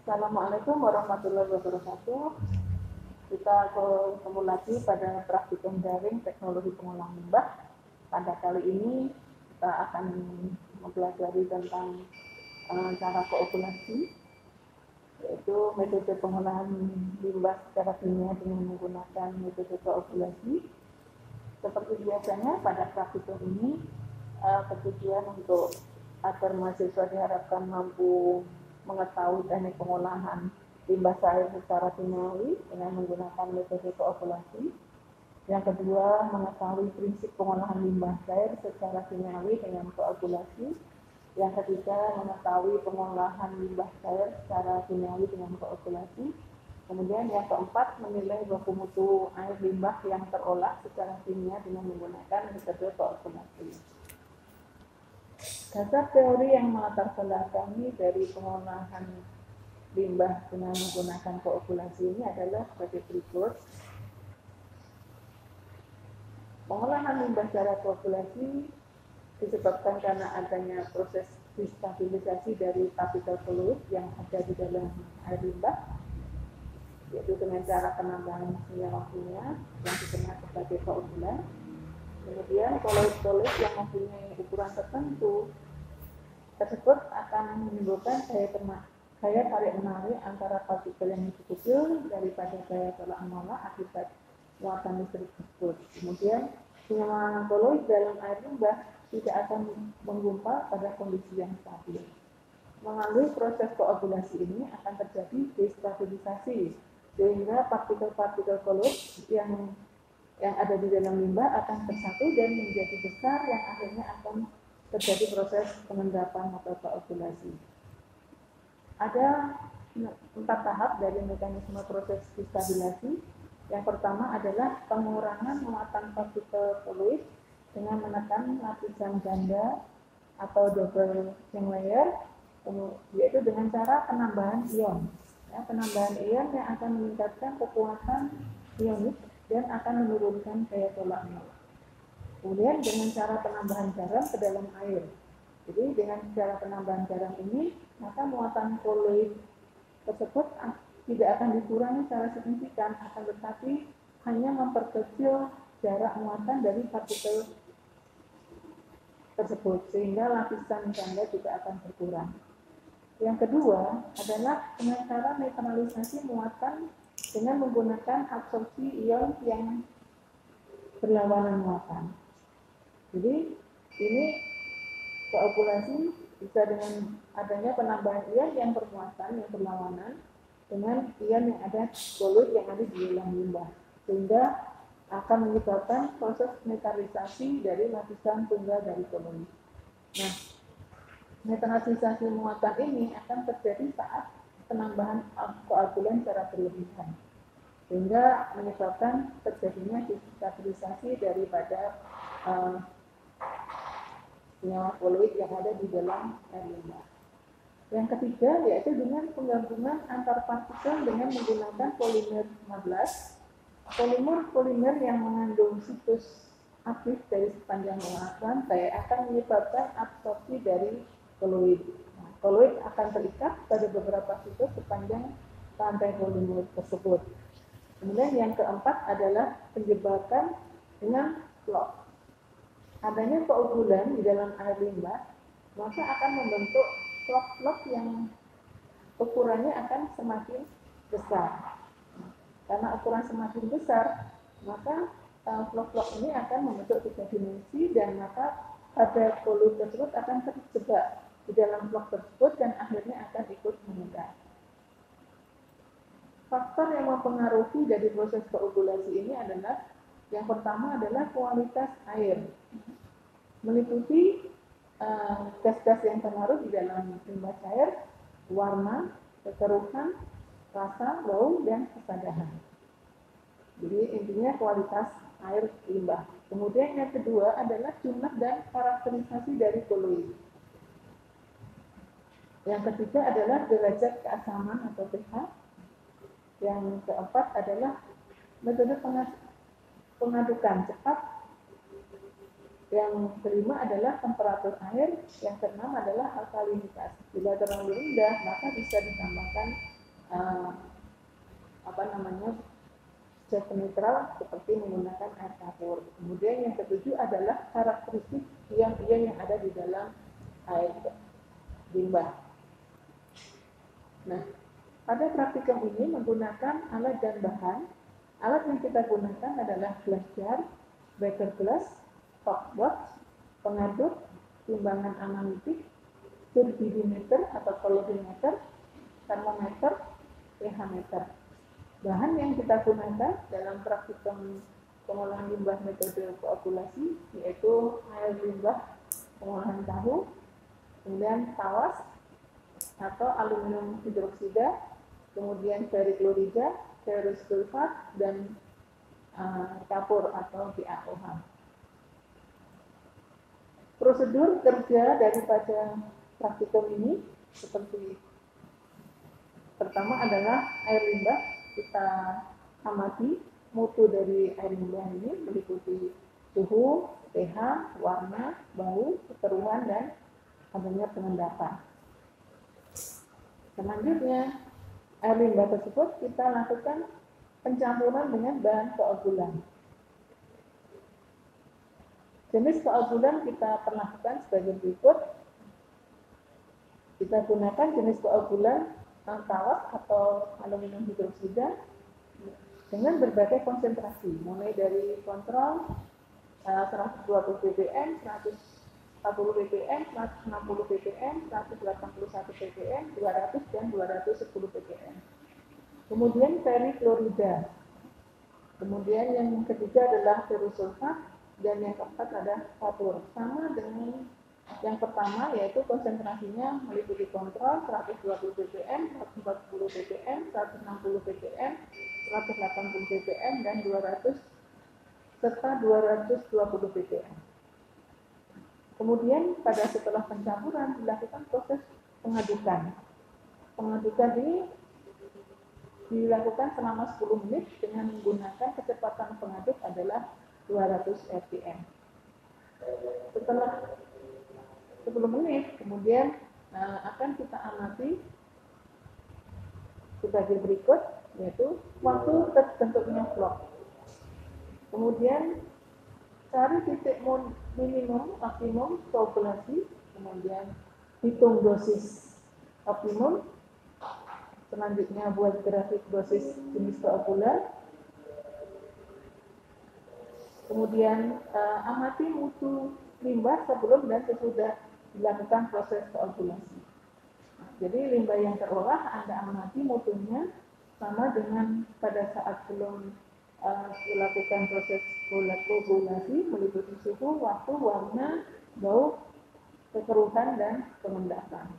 Assalamualaikum warahmatullahi wabarakatuh. Kita ketemu lagi pada praktikum daring teknologi pengolahan limbah. Pada kali ini kita akan mempelajari tentang cara koagulasi, yaitu metode pengolahan limbah secara kimia dengan menggunakan metode koagulasi. Seperti biasanya pada praktikum ini ketujuan untuk agar mahasiswa diharapkan mampu mengetahui teknik pengolahan limbah cair secara kimiawi dengan menggunakan metode koagulasi. Yang kedua, mengetahui prinsip pengolahan limbah cair secara kimiawi dengan koagulasi. Yang ketiga, mengetahui pengolahan limbah cair secara kimiawi dengan koagulasi. Kemudian yang keempat, menilai baku mutu air limbah yang terolah secara kimia dengan menggunakan metode koagulasi. Dasar teori yang melatar belakangi dari pengolahan limbah dengan menggunakan koagulasi ini adalah sebagai berikut. Pengolahan limbah secara koagulasi disebabkan karena adanya proses destabilisasi dari partikel fluid yang ada di dalam air limbah, yaitu dengan cara penambahan senyawa kimia yang dikenal sebagai koagulan. Kemudian koloid-koloid yang mempunyai ukuran tertentu tersebut akan menimbulkan gaya tarik-menarik antara partikel yang lebih kecil daripada gaya tolak-menolak akibat muatan listrik tersebut. Kemudian senyawa koloid dalam air limbah tidak akan menggumpal pada kondisi yang stabil. Melalui proses koagulasi ini akan terjadi destabilisasi, sehingga partikel-partikel koloid yang ada di dalam limbah akan bersatu dan menjadi besar, yang akhirnya akan terjadi proses pengendapan atau koagulasi. Ada 4 tahap dari mekanisme proses destabilisasi. Yang pertama adalah pengurangan muatan partikel fluid dengan menekan lapisan ganda atau double chain layer, yaitu dengan cara penambahan ion. Penambahan ion yang akan meningkatkan kekuatan ionik dan akan menurunkan gaya tolak-menolak. Kemudian dengan cara penambahan garam ke dalam air. Jadi dengan cara penambahan garam ini, maka muatan koloid tersebut tidak akan dikurangi secara signifikan, akan tetapi hanya memperkecil jarak muatan dari partikel tersebut, sehingga lapisan ganda juga akan berkurang. Yang kedua adalah dengan cara neutralisasi muatan dengan menggunakan absorpsi ion yang berlawanan muatan. Jadi ini koagulasi bisa dengan adanya penambahan ion yang bermuatan, yang berlawanan dengan ion yang ada koloid yang ada di dalam limbah, sehingga akan menyebabkan proses neutralisasi dari lapisan tunggal dari koloid. Nah, neutralisasi muatan ini akan terjadi saat penambahan koagulan secara berlebihan, sehingga menyebabkan terjadinya destabilisasi daripada senyawa koloid yang ada di dalam air limbah. Yang ketiga yaitu dengan penggabungan antar partikel dengan menggunakan polimer 15. Polimer yang mengandung situs aktif dari sepanjang rantai akan menyebabkan absorpsi dari koloid. Koloid akan terikat pada beberapa situs sepanjang rantai polimer tersebut. Kemudian yang keempat adalah penjebakan dengan lock. Adanya koagulan di dalam air limbah, maka akan membentuk flok-flok yang ukurannya akan semakin besar. Karena ukuran semakin besar, maka flok-flok ini akan membentuk 3 dimensi, dan maka pada koloid tersebut akan terjebak di dalam flok tersebut dan akhirnya akan ikut mengendap. Faktor yang mempengaruhi dari proses koagulasi ini adalah yang pertama adalah kualitas air, meliputi gas-gas yang terlarut di dalam limbah cair, warna, kekeruhan, rasa, bau, dan kesadahan. Jadi intinya kualitas air limbah. Kemudian yang kedua adalah jumlah dan karakterisasi dari koloid. Yang ketiga adalah derajat keasaman atau pH. Yang keempat adalah metode pengadukan cepat. Yang kelima adalah temperatur air. Yang keenam adalah alkalinitas. Bila terlalu rendah, maka bisa ditambahkan uh, zat netral seperti menggunakan air kapur. Kemudian yang ketujuh adalah karakteristik ion-ion yang ada di dalam air limbah. Nah, pada praktikum ini menggunakan alat dan bahan. Alat yang kita gunakan adalah glass jar, beaker glass, top box, pengaduk, timbangan analitik, turbidimeter atau kolorimeter, termometer, pH meter. Bahan yang kita gunakan dalam praktikum pengolahan limbah metode koagulasi yaitu air limbah pengolahan tahu, kemudian tawas atau aluminium hidroksida, kemudian ferriklorida, ferrous sulfat, dan kapur atau BaOH. Prosedur kerja daripada praktikum ini seperti pertama adalah air limbah. Kita amati mutu dari air limbah ini meliputi suhu, pH, warna, bau, kekeruhan, dan adanya pengendapan. Selanjutnya, air limbah tersebut kita lakukan pencampuran dengan bahan koagulan. Jenis koagulan kita perlakukan sebagai berikut. Kita gunakan jenis koagulan tawas atau aluminium hidroksida dengan berbagai konsentrasi, mulai dari kontrol 120 ppm, 140 ppm, 160 ppm, 181 ppm, 200 dan 210 ppm. Kemudian ferriklorida. Kemudian yang ketiga adalah ferrous sulfat dan yang keempat adalah kapur. Sama dengan yang pertama, yaitu konsentrasinya meliputi kontrol 120 ppm, 140 ppm, 160 ppm, 180 ppm, dan 200 serta 220 ppm. Kemudian pada setelah pencampuran dilakukan proses pengadukan. Pengadukan ini dilakukan selama 10 menit dengan menggunakan kecepatan pengaduk adalah 200 rpm. Setelah 10 menit, kemudian akan kita amati sebagai berikut, yaitu waktu terbentuknya vlog. Kemudian cari titik minimum, maksimum koagulasi, kemudian hitung dosis optimum. Selanjutnya buat grafik dosis jenis koagulan. Kemudian amati mutu limbah sebelum dan sesudah dilakukan proses koagulasi. Jadi limbah yang terolah Anda amati mutunya sama dengan pada saat belum dilakukan proses koagulasi, meliputi suhu, waktu, warna, bau, kekeruhan, dan pengendapan.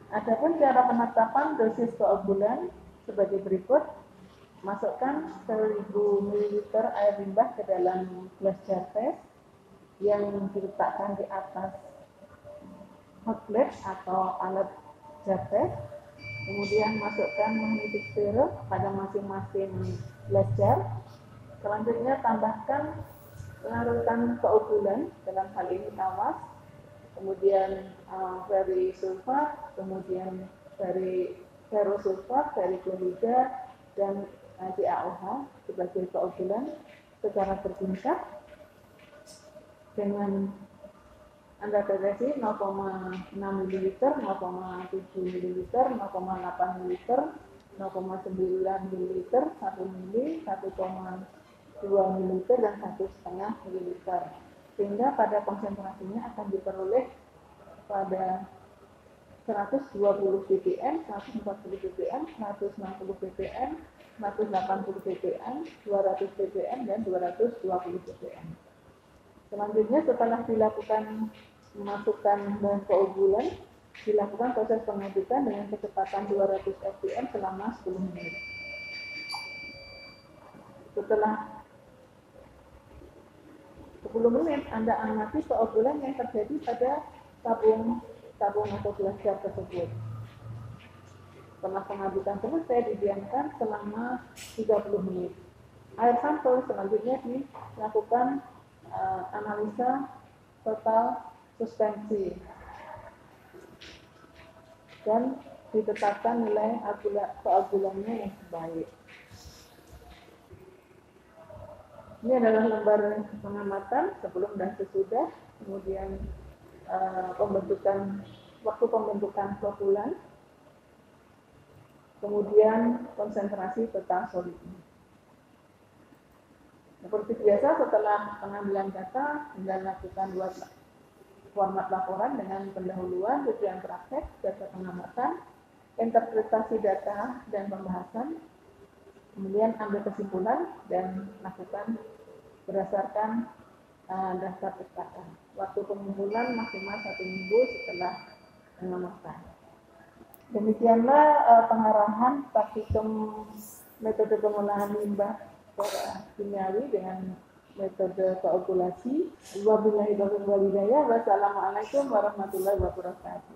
Adapun cara penetapan dosis koagulan sebagai berikut. Masukkan 1000 ml air limbah ke dalam glass jar test yang diletakkan di atas hot plate atau alat jar test. Kemudian masukkan magnetic sphere pada masing-masing glass jar. Selanjutnya tambahkan larutan koagulan, dalam hal ini tawas, kemudian ferrous sulfat, kemudian ferrous sulfat, ferriklorida, dan BaOH sebagai koagulan secara bertingkat dengan Anda tetesi 0,6 ml, 0,7 ml, 0,8 ml, 0,9 ml, 1 ml, 1,2 ml, dan 1,5 ml. sehingga pada konsentrasinya akan diperoleh pada 120 ppm, 140 ppm, 160 ppm, 180 ppm, 200 ppm, dan 220 ppm. Selanjutnya setelah dilakukan memasukkan bahan keunggulan, dilakukan proses pengadukan dengan kecepatan 200 fpm selama 10 menit. Setelah 10 menit, Anda amati keunggulan yang terjadi pada tabung atau gelas jar tersebut. Setelah pengadukan selesai, didiamkan selama 30 menit. Air sampel selanjutnya dilakukan analisa total suspensi dan ditetapkan nilai keunggulannya yang baik. Ini adalah lembar pengamatan sebelum dan sesudah, kemudian waktu pembentukan flokulan, kemudian konsentrasi total solidnya. Seperti biasa, setelah pengambilan data, Anda lakukan buat format laporan dengan pendahuluan, tujuan praktek, data pengamatan, interpretasi data, dan pembahasan. Kemudian ambil kesimpulan dan lakukan berdasarkan daftar pustaka. Waktu pengumpulan maksimal 1 minggu setelah pengamatan. Demikianlah pengarahan praktikum metode pengolahan limbah secara kimiawi dengan metode koagulasi. Wabillahi taufiq wal hidayah. Wassalamualaikum warahmatullahi wabarakatuh.